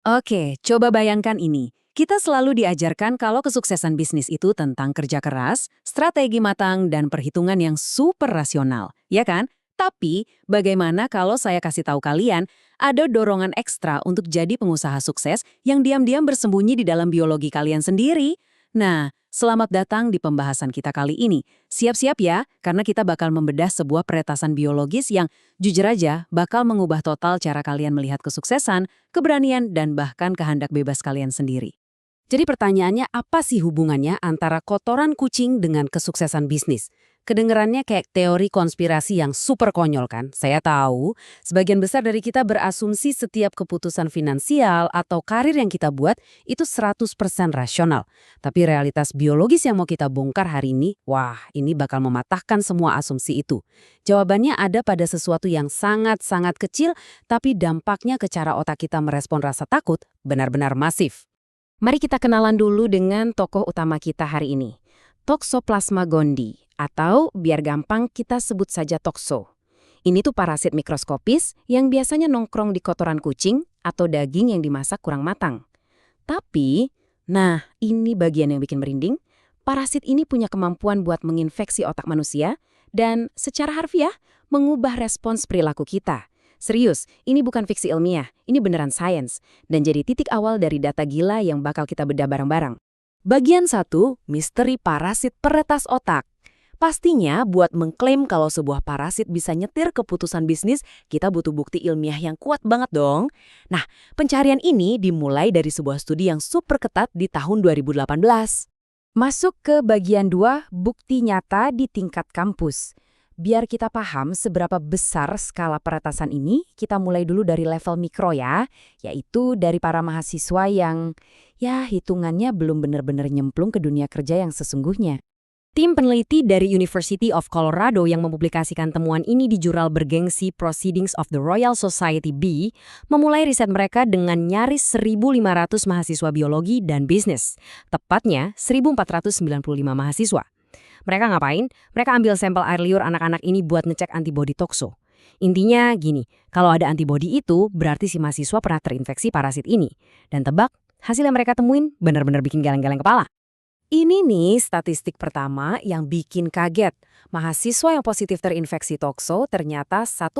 Oke, coba bayangkan ini. Kita selalu diajarkan kalau kesuksesan bisnis itu tentang kerja keras, strategi matang, dan perhitungan yang super rasional, ya kan? Tapi, bagaimana kalau saya kasih tahu kalian, ada dorongan ekstra untuk jadi pengusaha sukses yang diam-diam bersembunyi di dalam biologi kalian sendiri? Nah, selamat datang di pembahasan kita kali ini. Siap-siap ya, karena kita bakal membedah sebuah peretasan biologis yang, jujur aja, bakal mengubah total cara kalian melihat kesuksesan, keberanian, dan bahkan kehendak bebas kalian sendiri. Jadi pertanyaannya apa sih hubungannya antara kotoran kucing dengan kesuksesan bisnis? Kedengerannya kayak teori konspirasi yang super konyol kan? Saya tahu, sebagian besar dari kita berasumsi setiap keputusan finansial atau karir yang kita buat itu 100% rasional. Tapi realitas biologis yang mau kita bongkar hari ini, wah ini bakal mematahkan semua asumsi itu. Jawabannya ada pada sesuatu yang sangat-sangat kecil, tapi dampaknya ke cara otak kita merespon rasa takut benar-benar masif. Mari kita kenalan dulu dengan tokoh utama kita hari ini, Toxoplasma gondii, atau biar gampang kita sebut saja Toxo. Ini tuh parasit mikroskopis yang biasanya nongkrong di kotoran kucing atau daging yang dimasak kurang matang. Tapi, nah ini bagian yang bikin merinding, parasit ini punya kemampuan buat menginfeksi otak manusia dan secara harfiah mengubah respons perilaku kita. Serius, ini bukan fiksi ilmiah, ini beneran sains. Dan jadi titik awal dari data gila yang bakal kita bedah bareng-bareng. Bagian 1, misteri parasit peretas otak. Pastinya buat mengklaim kalau sebuah parasit bisa nyetir keputusan bisnis, kita butuh bukti ilmiah yang kuat banget dong. Nah, pencarian ini dimulai dari sebuah studi yang super ketat di tahun 2018. Masuk ke bagian 2, bukti nyata di tingkat kampus. Biar kita paham seberapa besar skala peretasan ini, kita mulai dulu dari level mikro ya, yaitu dari para mahasiswa yang, ya hitungannya belum benar-benar nyemplung ke dunia kerja yang sesungguhnya. Tim peneliti dari University of Colorado yang mempublikasikan temuan ini di jurnal bergengsi Proceedings of the Royal Society B, memulai riset mereka dengan nyaris 1.500 mahasiswa biologi dan bisnis, tepatnya 1.495 mahasiswa. Mereka ngapain? Mereka ambil sampel air liur anak-anak ini buat ngecek antibodi Toxo. Intinya gini, kalau ada antibodi itu berarti si mahasiswa pernah terinfeksi parasit ini. Dan tebak, hasil yang mereka temuin benar-benar bikin geleng-geleng kepala. Ini nih statistik pertama yang bikin kaget. Mahasiswa yang positif terinfeksi Toxo ternyata 1,4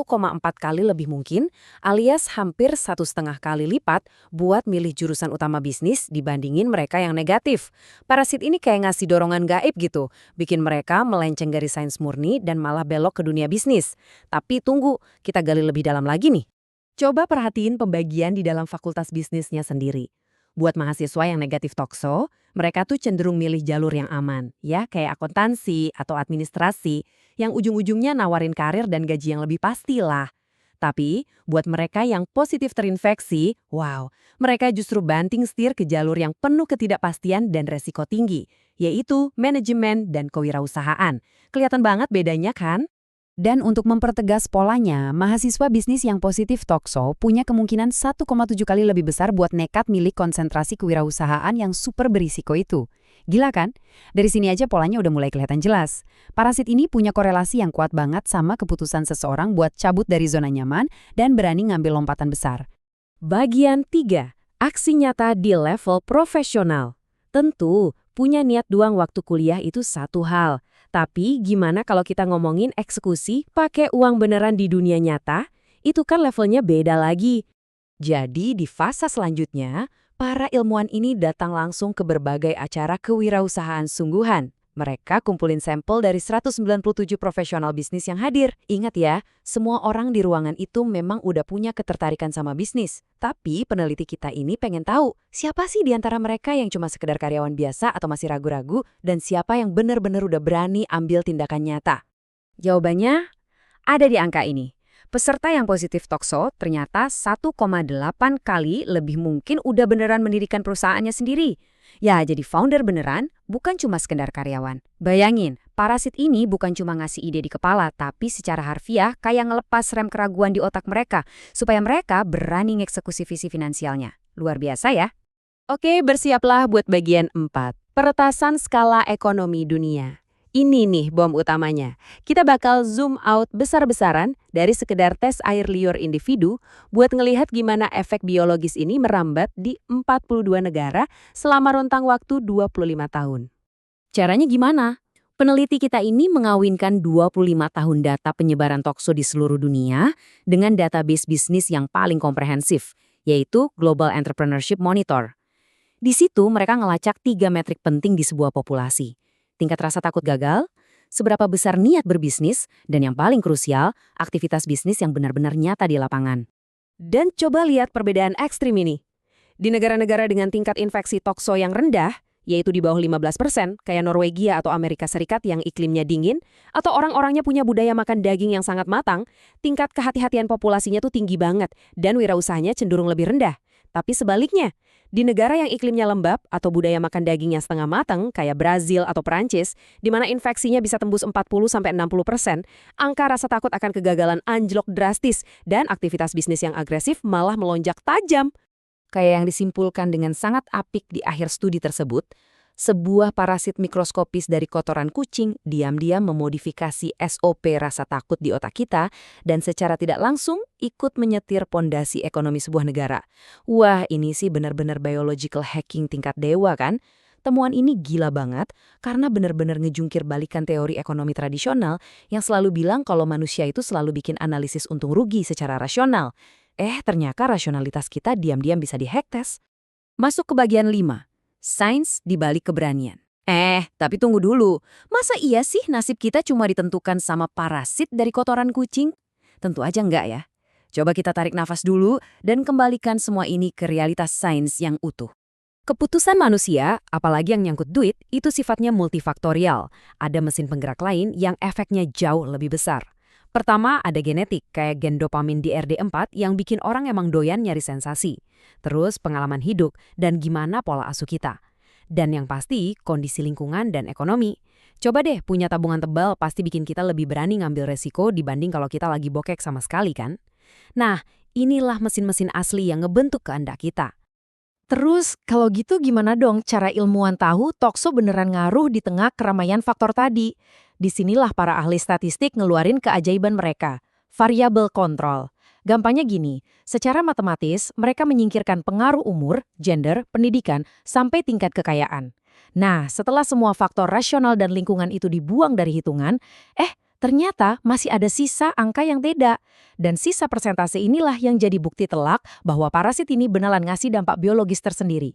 kali lebih mungkin alias hampir 1,5 kali lipat buat milih jurusan utama bisnis dibandingin mereka yang negatif. Parasit ini kayak ngasih dorongan gaib gitu, bikin mereka melenceng dari sains murni dan malah belok ke dunia bisnis. Tapi tunggu, kita gali lebih dalam lagi nih. Coba perhatiin pembagian di dalam fakultas bisnisnya sendiri. Buat mahasiswa yang negatif Toxo, mereka tuh cenderung milih jalur yang aman, ya kayak akuntansi atau administrasi, yang ujung-ujungnya nawarin karir dan gaji yang lebih pasti lah. Tapi, buat mereka yang positif terinfeksi, wow, mereka justru banting setir ke jalur yang penuh ketidakpastian dan resiko tinggi, yaitu manajemen dan kewirausahaan. Kelihatan banget bedanya kan? Dan untuk mempertegas polanya, mahasiswa bisnis yang positif Toxo punya kemungkinan 1,7 kali lebih besar buat nekat milik konsentrasi kewirausahaan yang super berisiko itu. Gila kan? Dari sini aja polanya udah mulai kelihatan jelas. Parasit ini punya korelasi yang kuat banget sama keputusan seseorang buat cabut dari zona nyaman dan berani ngambil lompatan besar. Bagian 3. Aksi nyata di level profesional. Tentu, punya niat doang waktu kuliah itu satu hal. Tapi gimana kalau kita ngomongin eksekusi pakai uang beneran di dunia nyata? Itu kan levelnya beda lagi. Jadi di fase selanjutnya, para ilmuwan ini datang langsung ke berbagai acara kewirausahaan sungguhan. Mereka kumpulin sampel dari 197 profesional bisnis yang hadir. Ingat ya, semua orang di ruangan itu memang udah punya ketertarikan sama bisnis. Tapi peneliti kita ini pengen tahu, siapa sih di antara mereka yang cuma sekedar karyawan biasa atau masih ragu-ragu, dan siapa yang benar-benar udah berani ambil tindakan nyata? Jawabannya ada di angka ini. Peserta yang positif Toxo ternyata 1,8 kali lebih mungkin udah beneran mendirikan perusahaannya sendiri. Ya, jadi founder beneran, bukan cuma sekedar karyawan. Bayangin, parasit ini bukan cuma ngasih ide di kepala, tapi secara harfiah kayak ngelepas rem keraguan di otak mereka, supaya mereka berani ngeksekusi visi finansialnya. Luar biasa ya? Oke, bersiaplah buat bagian 4. Peretasan skala ekonomi dunia. Ini nih bom utamanya. Kita bakal zoom out besar-besaran dari sekedar tes air liur individu buat ngelihat gimana efek biologis ini merambat di 42 negara selama rentang waktu 25 tahun. Caranya gimana? Peneliti kita ini mengawinkan 25 tahun data penyebaran tokso di seluruh dunia dengan database bisnis yang paling komprehensif, yaitu Global Entrepreneurship Monitor. Di situ mereka ngelacak 3 metrik penting di sebuah populasi. Tingkat rasa takut gagal, seberapa besar niat berbisnis, dan yang paling krusial, aktivitas bisnis yang benar-benar nyata di lapangan. Dan coba lihat perbedaan ekstrim ini. Di negara-negara dengan tingkat infeksi tokso yang rendah, yaitu di bawah 15%, kayak Norwegia atau Amerika Serikat yang iklimnya dingin, atau orang-orangnya punya budaya makan daging yang sangat matang, tingkat kehati-hatian populasinya tuh tinggi banget, dan wirausahanya cenderung lebih rendah. Tapi sebaliknya, di negara yang iklimnya lembab atau budaya makan daging yang setengah matang, kayak Brazil atau Perancis, di mana infeksinya bisa tembus 40-60%, angka rasa takut akan kegagalan anjlok drastis, dan aktivitas bisnis yang agresif malah melonjak tajam. Kayak yang disimpulkan dengan sangat apik di akhir studi tersebut, sebuah parasit mikroskopis dari kotoran kucing diam-diam memodifikasi SOP rasa takut di otak kita dan secara tidak langsung ikut menyetir pondasi ekonomi sebuah negara. Wah, ini sih benar-benar biological hacking tingkat dewa kan? Temuan ini gila banget karena benar-benar ngejungkir balikan teori ekonomi tradisional yang selalu bilang kalau manusia itu selalu bikin analisis untung rugi secara rasional. Ternyata rasionalitas kita diam-diam bisa dihack tes. Masuk ke bagian 5. Sains di balik keberanian. Tapi tunggu dulu. Masa iya sih nasib kita cuma ditentukan sama parasit dari kotoran kucing? Tentu aja enggak ya. Coba kita tarik nafas dulu dan kembalikan semua ini ke realitas sains yang utuh. Keputusan manusia, apalagi yang nyangkut duit, itu sifatnya multifaktorial. Ada mesin penggerak lain yang efeknya jauh lebih besar. Pertama, ada genetik, kayak gen dopamin di RD4 yang bikin orang emang doyan nyari sensasi. Terus pengalaman hidup dan gimana pola asuh kita. Dan yang pasti, kondisi lingkungan dan ekonomi. Coba deh punya tabungan tebal pasti bikin kita lebih berani ngambil resiko dibanding kalau kita lagi bokek sama sekali kan? Nah, inilah mesin-mesin asli yang ngebentuk kehendak kita. Terus, kalau gitu gimana dong cara ilmuwan tahu tokso beneran ngaruh di tengah keramaian faktor tadi? Disinilah para ahli statistik ngeluarin keajaiban mereka, variabel kontrol. Gampangnya gini, secara matematis mereka menyingkirkan pengaruh umur, gender, pendidikan, sampai tingkat kekayaan. Nah, setelah semua faktor rasional dan lingkungan itu dibuang dari hitungan, ternyata masih ada sisa angka yang beda. Dan sisa persentase inilah yang jadi bukti telak bahwa parasit ini beneran ngasih dampak biologis tersendiri.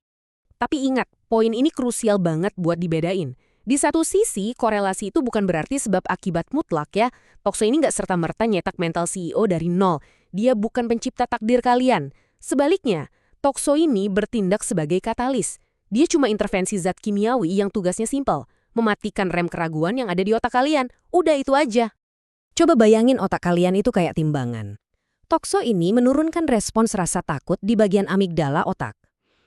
Tapi ingat, poin ini krusial banget buat dibedain. Di satu sisi, korelasi itu bukan berarti sebab akibat mutlak ya. Tokso ini nggak serta-merta nyetak mental CEO dari nol. Dia bukan pencipta takdir kalian. Sebaliknya, tokso ini bertindak sebagai katalis. Dia cuma intervensi zat kimiawi yang tugasnya simpel. Mematikan rem keraguan yang ada di otak kalian. Udah itu aja. Coba bayangin otak kalian itu kayak timbangan. Tokso ini menurunkan respons rasa takut di bagian amigdala otak.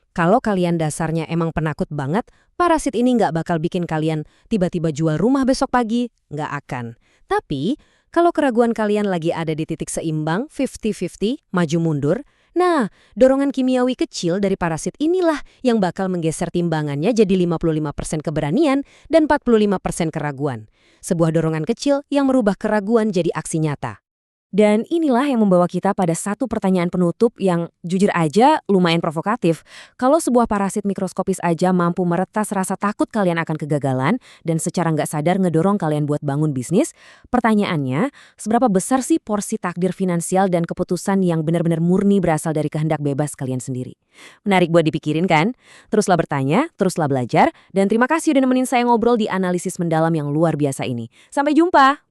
Kalau kalian dasarnya emang penakut banget, parasit ini nggak bakal bikin kalian tiba-tiba jual rumah besok pagi, nggak akan. Tapi, kalau keraguan kalian lagi ada di titik seimbang, 50-50, maju mundur, nah, dorongan kimiawi kecil dari parasit inilah yang bakal menggeser timbangannya jadi 55% keberanian dan 45% keraguan. Sebuah dorongan kecil yang merubah keraguan jadi aksi nyata. Dan inilah yang membawa kita pada satu pertanyaan penutup yang jujur aja lumayan provokatif. Kalau sebuah parasit mikroskopis aja mampu meretas rasa takut kalian akan kegagalan dan secara nggak sadar ngedorong kalian buat bangun bisnis, pertanyaannya, seberapa besar sih porsi takdir finansial dan keputusan yang benar-benar murni berasal dari kehendak bebas kalian sendiri? Menarik buat dipikirin kan? Teruslah bertanya, teruslah belajar, dan terima kasih udah nemenin saya ngobrol di analisis mendalam yang luar biasa ini. Sampai jumpa!